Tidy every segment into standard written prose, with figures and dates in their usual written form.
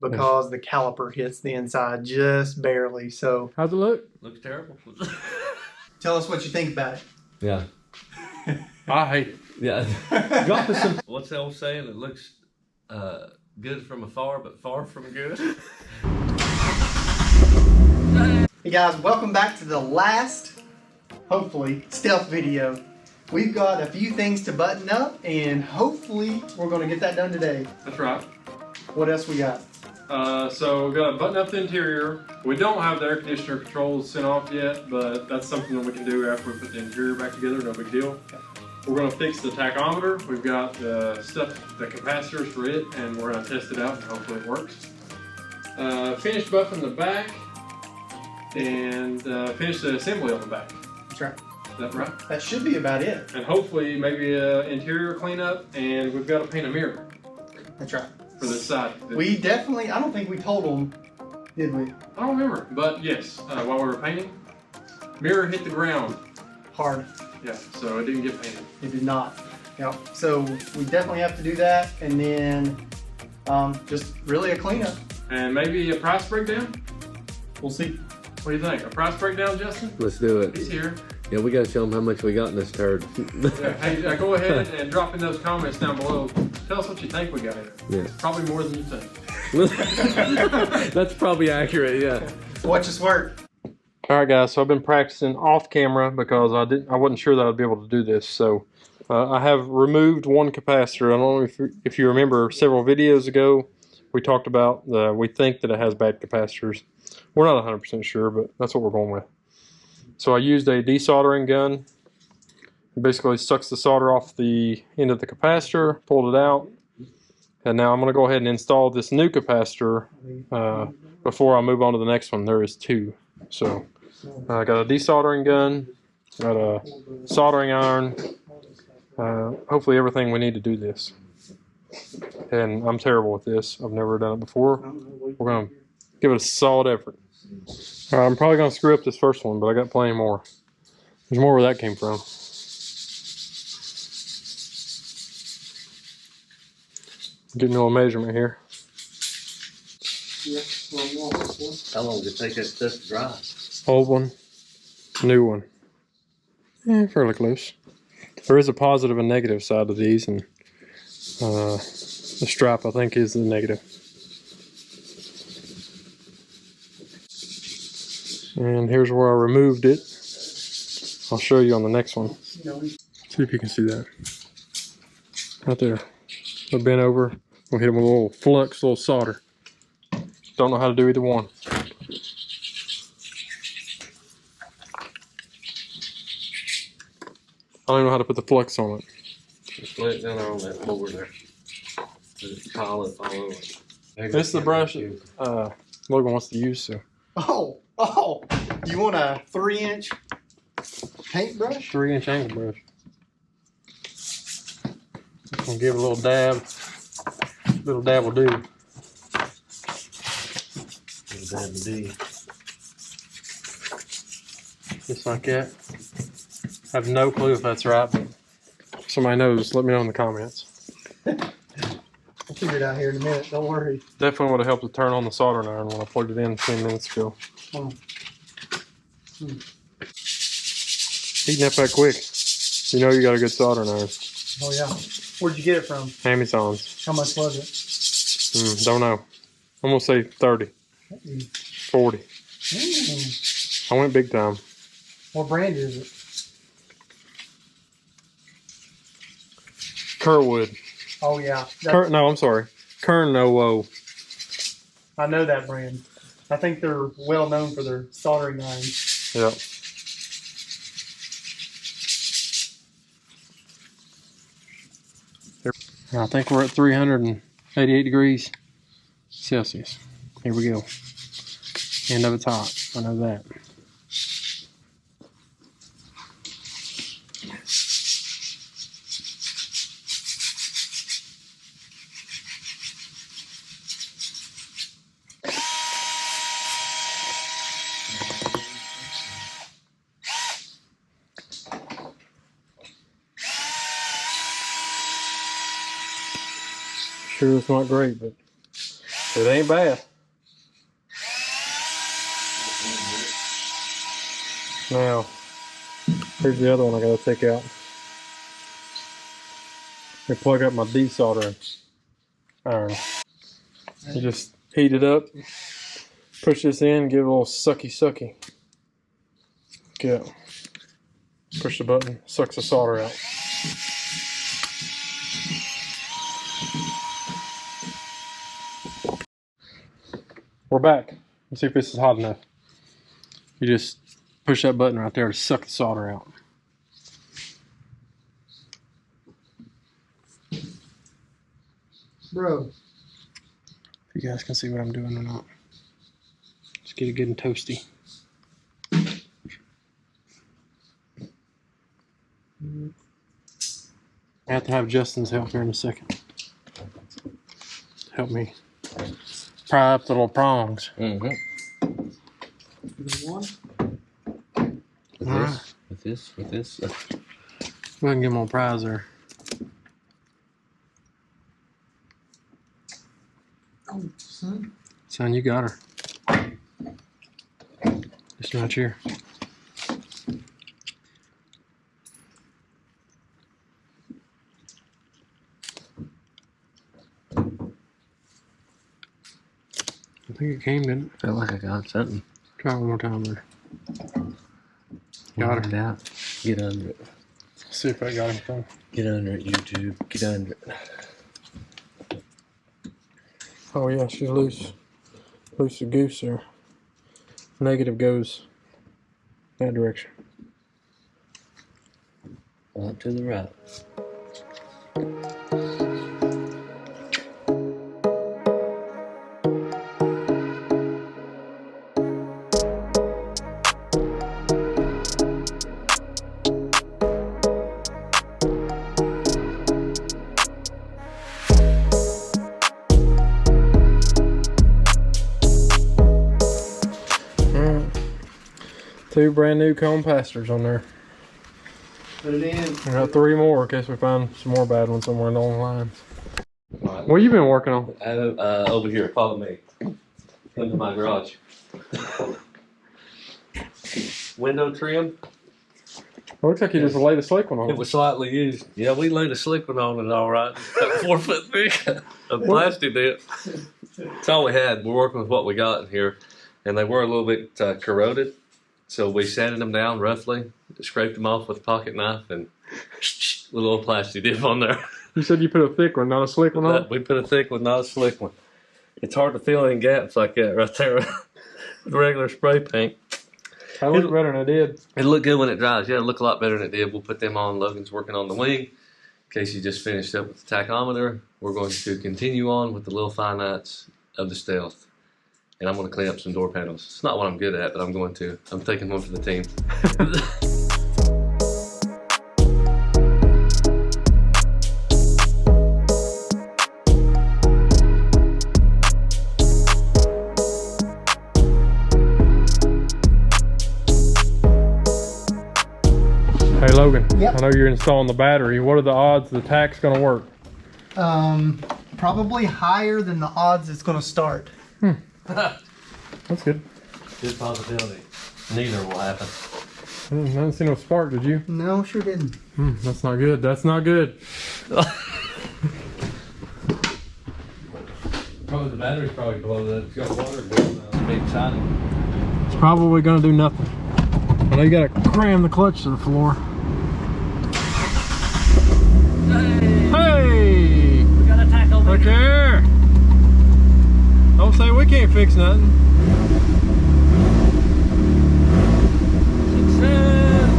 because the caliper hits the inside just barely. So how's it look? Looks terrible. tell us what you think about it. Yeah. I hate it. Yeah. Drop us some. What's the old saying? It looks good from afar, but far from good. Hey guys, welcome back to the last, hopefully, stealth video. We've got a few things to button up, and hopefully we're going to get that done today. That's right. What else we got? So we've got to button up the interior. We don't have the air conditioner controls sent off yet, but that's something that we can do after we put the interior back together. No big deal. We're going to fix the tachometer. We've got the capacitors for it, and we're going to test it out, and hopefully it works. Finish buffing the back, and finish the assembly on the back. That's right. Is that right? That should be about it. And hopefully maybe an interior cleanup, and we've got to paint a mirror That's right. for this side. We definitely, I don't think we told them, did we? I don't remember, but yes, while we were painting, mirror hit the ground. Hard. Yeah, so it didn't get painted. It did not. Yep. So we definitely have to do that, and then just really a cleanup. And maybe a price breakdown? We'll see. What do you think? A price breakdown, Justin? Let's do it. He's here. Yeah, we gotta show them how much we got in this turd. Yeah, hey, go ahead and drop in those comments down below. Tell us what you think we got in it. Yeah. Probably more than you think. That's probably accurate, yeah. Watch us work. All right, guys. So I've been practicing off camera because I wasn't sure that I'd be able to do this. So I have removed one capacitor. I don't know if you remember several videos ago, we talked about we think that it has bad capacitors. We're not 100% sure, but that's what we're going with. So I used a desoldering gun. It basically sucks the solder off the end of the capacitor, pulled it out, and now I'm going to go ahead and install this new capacitor before I move on to the next one. There is two. So I got a desoldering gun, got a soldering iron, hopefully everything we need to do this. And I'm terrible with this. I've never done it before. We're going to give it a solid effort. All right, I'm probably going to screw up this first one, but I got plenty more. There's more where that came from. Getting a little measurement here. How long did it take that stuff to dry? Old one, new one. Yeah, fairly close. There is a positive and negative side to these, and the stripe I think is the negative. And here's where I removed it. I'll show you on the next one. See if you can see that. Right there. We'll bend over. We'll hit them with a little flux, a little solder. Don't know how to do either one. I don't even know how to put the flux on it. Just lay it down there on that board there. Just pile it all over. This is the brush Logan wants to use. So. Oh, you want a 3-inch paintbrush? 3-inch angle brush. I'll give it a little dab. Little dab will do. Little dab will do. Just like that. I have no clue if that's right, but if somebody knows, let me know in the comments. I'll figure it out here in a minute. Don't worry. Definitely would have helped to turn on the soldering iron when I plugged it in 10 minutes ago. Heating up that quick. You know you got a good soldering iron. Oh yeah. Where'd you get it from? Amazon's. How much was it? Don't know. I'm gonna say 30. 40. I went big time. What brand is it? Kerwood. Oh yeah. No, I'm sorry. Kern-O-O. I know that brand. I think they're well known for their soldering irons. Yep. I think we're at 388 degrees Celsius. Here we go. End of it's hot. I know that. Sure, it's not great, but It ain't bad. Now, here's the other one I gotta take out. I plug up my desoldering iron. You just heat it up, push this in, give it a little sucky. Get out. Push the button, sucks the solder out. We're back. Let's see if this is hot enough. You just push that button right there to suck the solder out. Bro. If you guys can see what I'm doing or not. Just get it good and toasty. I have to have Justin's help here in a second. Help me pry up the little prongs. Mm-hmm. With this. Go ahead and give them a prize there. Oh, son. Son, you got her. It's not here. I think it came, didn't it? Felt like I got something. Try it one more time there. Got her. Out. Get under it. See if I got anything. Get under it, YouTube. Get under it. Oh yeah, she's loose. Loose as goose there. Negative goes that direction. Up to the right. Two brand new capacitors on there. Put it in. I got 3 more in case we find some more bad ones somewhere along the lines. What you been working on? Over here, follow me. Into my garage. Window trim. Looks like you just laid a slick one on. It was slightly used. Yeah, we laid a slick one on it all right. About 4 foot thick of plastic bit. That's all we had. We're working with what we got in here. And they were a little bit corroded. So we sanded them down roughly, scraped them off with a pocket knife, and a little plastic dip on there. You said you put a thick one, not a slick one on? We put a thick one, not a slick one. It's hard to fill in gaps like that right there with regular spray paint. That looked better than it did. It'll look good when it dries. Yeah, it'll look a lot better than it did. We'll put them on. Logan's working on the wing. In case you just finished up with the tachometer, we're going to continue on with the little finites of the Stealth. And I'm going to clean up some door panels. It's not what I'm good at, but I'm going to. I'm taking one for the team. Hey Logan, Yep. I know you're installing the battery. What are the odds the tach's going to work? Probably higher than the odds it's going to start. That's good. Good possibility. Neither will happen. I didn't see no spark, did you? No, sure didn't. That's not good. That's not good. Probably the battery's probably blown up. It's got water big exciting. It's probably going to do nothing. I know you got to cram the clutch to the floor. Hey! We got a tachometer. Look here! Don't say we can't fix nothing. Success!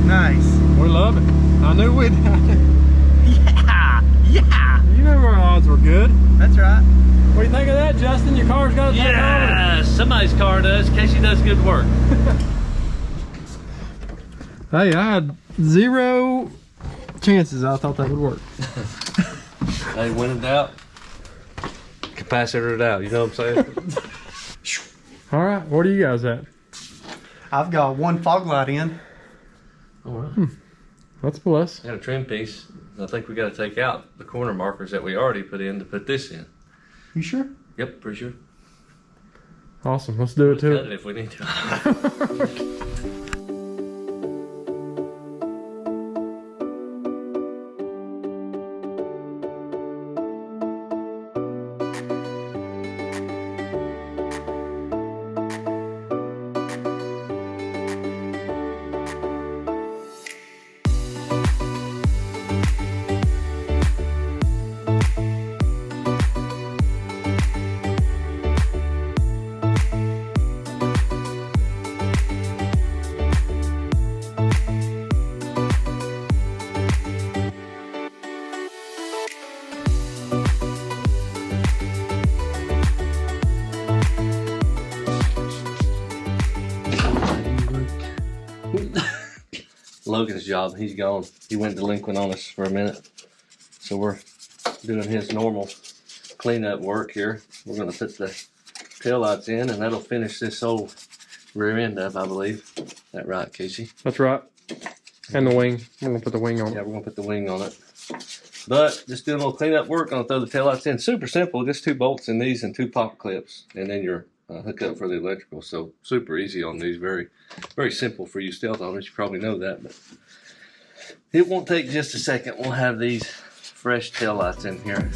Nice. We love it. I knew we'd. Yeah! Yeah! You knew our odds were good. That's right. What do you think of that, Justin? Your car's got a tachometer. Yeah, somebody's car does. Casey does good work. Hey, I had 0 chances I thought that would work. Hey, when in doubt, capacitor it out. You know what I'm saying? All right, what are you guys at? I've got one fog light in. All right. That's a plus. Got a trim piece. I think we got to take out the corner markers that we already put in to put this in. You sure? Yep, pretty sure. Awesome. Let's do it Cut too. it if we need to. Logan's job, he's gone. He went delinquent on us for a minute. So we're doing his normal cleanup work here. We're gonna put the taillights in and that'll finish this old rear end up, I believe. Is that right, Casey? That's right. And the wing. We're gonna put the wing on. Yeah, we're gonna put the wing on it. But just doing a little cleanup work, gonna throw the taillights in. Super simple, just 2 bolts in these and 2 pop clips. And then your hookup for the electrical. So super easy on these, very, very simple for you stealth owners. You probably know that, but it won't take just a second. We'll have these fresh taillights in here.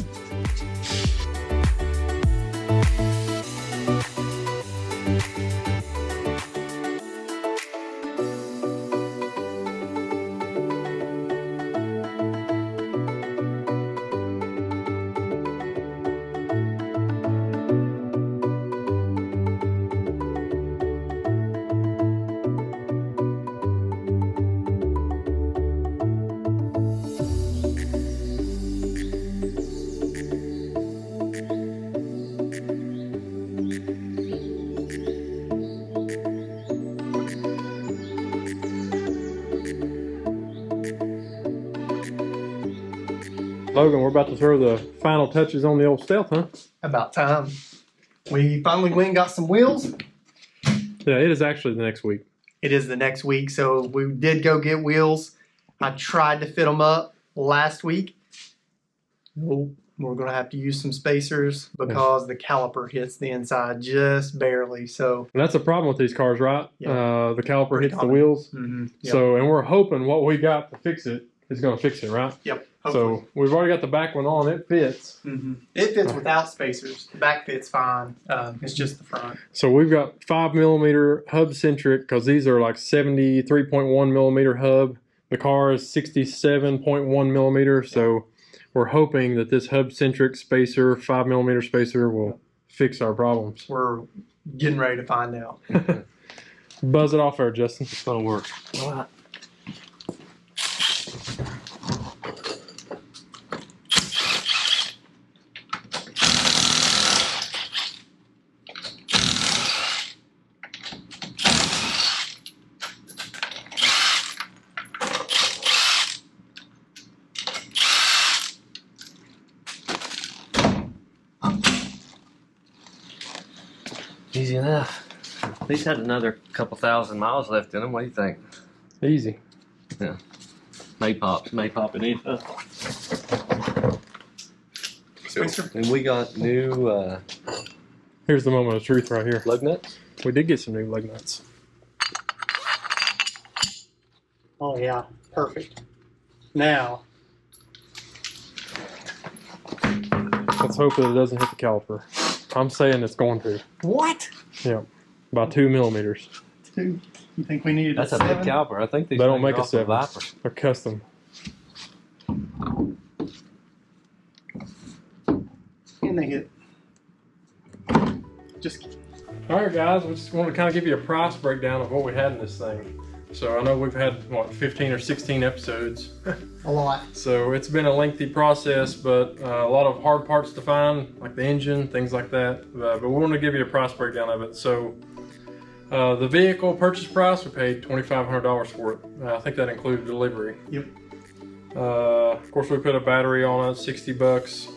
Logan, we're about to throw the final touches on the old Stealth, huh? About time. We finally went and got some wheels. Yeah, it is actually the next week. It is the next week, so we did go get wheels. I tried to fit them up last week. Nope. We're going to have to use some spacers because the caliper hits the inside just barely. So And that's a problem with these cars, right? Yeah. The caliper Pretty hits common. the wheels. mm-hmm. Yep. So, and we're hoping what we got to fix it is going to fix it, right? Yep. Hopefully. So we've already got the back one on. It fits. Mm-hmm. It fits without spacers. The back fits fine. It's just the front. So we've got 5mm hub centric because these are like 73.1mm hub. The car is 67.1mm. So we're hoping that this hub centric spacer, 5mm spacer, will fix our problems. We're getting ready to find out. Buzz it off there, Justin. It's gonna work. All right. Easy enough. These had another couple thousand miles left in them. What do you think? Easy. May pop it in. Spacer. And we got new Here's the moment of truth right here. lug nuts. We did get some new lug nuts. Oh yeah, perfect. Now, Let's hope that it doesn't hit the caliper. I'm saying it's going to. what? Yeah, by 2mm. You think we needed That's a a big 7? caliper. I think these They don't things make are a off the 7. Viper. They're custom. And they get just All right, guys, we just want to kind of give you a price breakdown of what we had in this thing. So I know we've had, what, 15 or 16 episodes. a lot. So it's been a lengthy process, but a lot of hard parts to find, like the engine, things like that. But we want to give you a price breakdown of it. So the vehicle purchase price, we paid $2,500 for it. I think that included delivery. Yep. Of course, we put a battery on it, $60.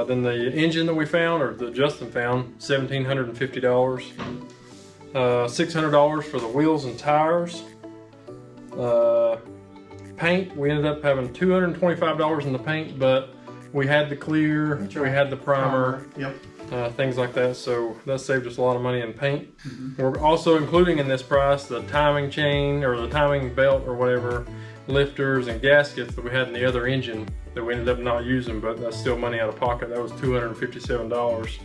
Then the engine that we found, or that Justin found, $1,750. $600 for the wheels and tires. Paint, we ended up having $225 in the paint, but we had the clear, we had the primer, Yep. things like that. So that saved us a lot of money in paint. We're also including in this price the timing chain or the timing belt or whatever, lifters and gaskets that we had in the other engine that we ended up not using, but that's still money out of pocket. That was $257.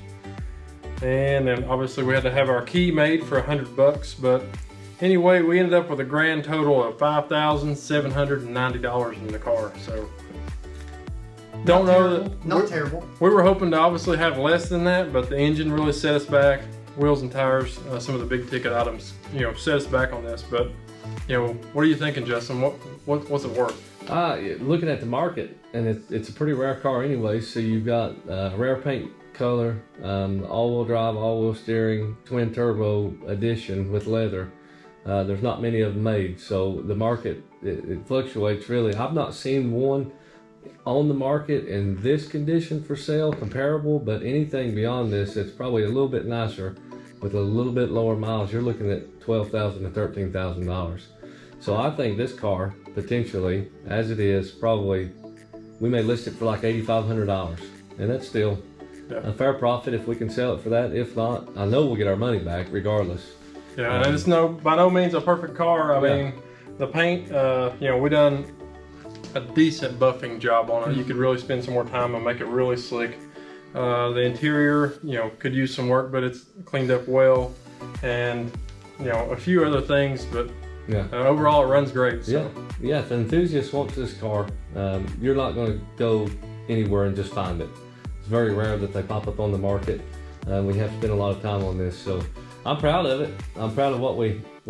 And then obviously we had to have our key made for $100, but anyway, we ended up with a grand total of $5,790 in the car. So don't know that Not terrible. we were hoping to obviously have less than that, but the engine really set us back. Wheels and tires, some of the big ticket items, set us back on this. But what are you thinking, Justin? What's it worth? Looking at the market, and it's a pretty rare car anyway. So you've got rare paint color, all-wheel drive, all-wheel steering, twin turbo edition with leather. There's not many of them made, so the market it fluctuates really. I've not seen one on the market in this condition for sale comparable, but anything beyond this, it's probably a little bit nicer with a little bit lower miles. You're looking at $12,000 to $13,000. So I think this car potentially, as it is, probably we may list it for like $8,500, and that's still a fair profit if we can sell it for that. If not, I know we'll get our money back regardless. Yeah, and it's by no means a perfect car. I mean, the paint, we done a decent buffing job on it. You could really spend some more time and make it really slick. The interior, could use some work, but it's cleaned up well, and a few other things, but overall it runs great. So. Yeah. If an enthusiast wants this car, you're not going to go anywhere and just find it. It's very rare that they pop up on the market. We have spent a lot of time on this, so I'm proud of it. I'm proud of what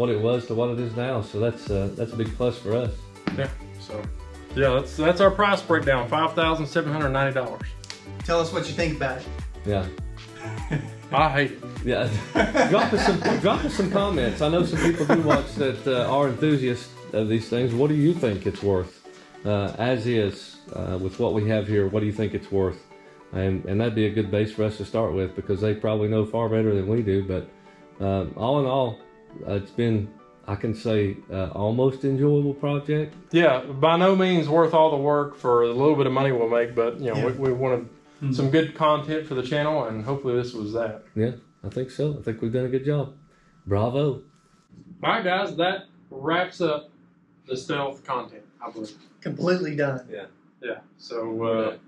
it was to what it is now. So that's a big plus for us. Yeah. So that's our price breakdown. $5,790. Tell us what you think about it. Yeah. I hate it. Yeah. drop us some comments. I know some people do watch that are enthusiasts of these things. What do you think it's worth? As is, with what we have here, what do you think it's worth? And that'd be a good base for us to start with, because they probably know far better than we do. But all in all, it's been, I can say, almost enjoyable project. Yeah, by no means worth all the work for the little bit of money we'll make, but we wanted some good content for the channel, and hopefully this was that. Yeah, I think so. I think we've done a good job. Bravo. All right, guys, that wraps up the stealth content, I believe. Completely done. Yeah. So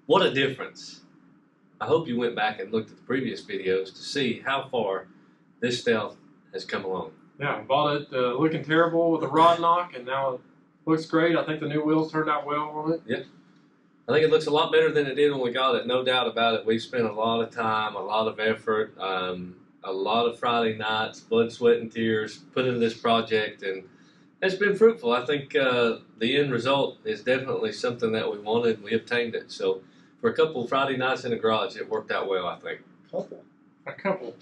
What a difference. I hope you went back and looked at the previous videos to see how far this stealth has come along. yeah, bought it looking terrible with a rod knock, and now it looks great. I think the new wheels turned out well on it. Yeah. I think it looks a lot better than it did when we got it, no doubt about it. We spent a lot of time, a lot of effort, a lot of Friday nights, blood, sweat, and tears put into this project, and it's been fruitful. I think the end result is definitely something that we wanted, and we obtained it. So for a couple of Friday nights in the garage, it worked out well, I think. A couple.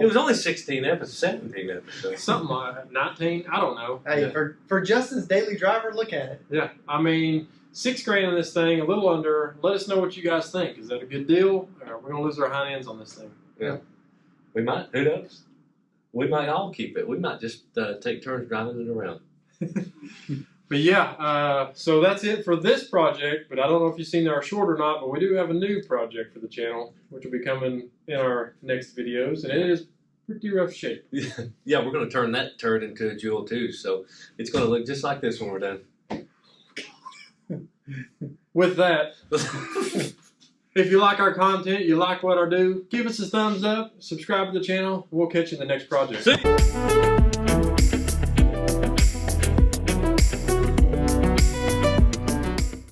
It was only 16 episodes, 17 episodes. Something like that. 19, I don't know. Hey, for Justin's daily driver, look at it. Yeah, I mean, $6,000 on this thing, a little under. Let us know what you guys think. Is that a good deal? Or we're gonna lose our hind ends on this thing. Yeah, we might. Who knows? We might all keep it. We might just take turns driving it around. But yeah, so that's it for this project. But I don't know if you've seen our short or not, but we do have a new project for the channel, which will be coming in our next videos, and it is pretty rough shape. Yeah, we're going to turn that turd into a jewel too, so it's going to look just like this when we're done. With that, if you like our content, you like what I do, give us a thumbs up, subscribe to the channel. We'll catch you in the next project. See?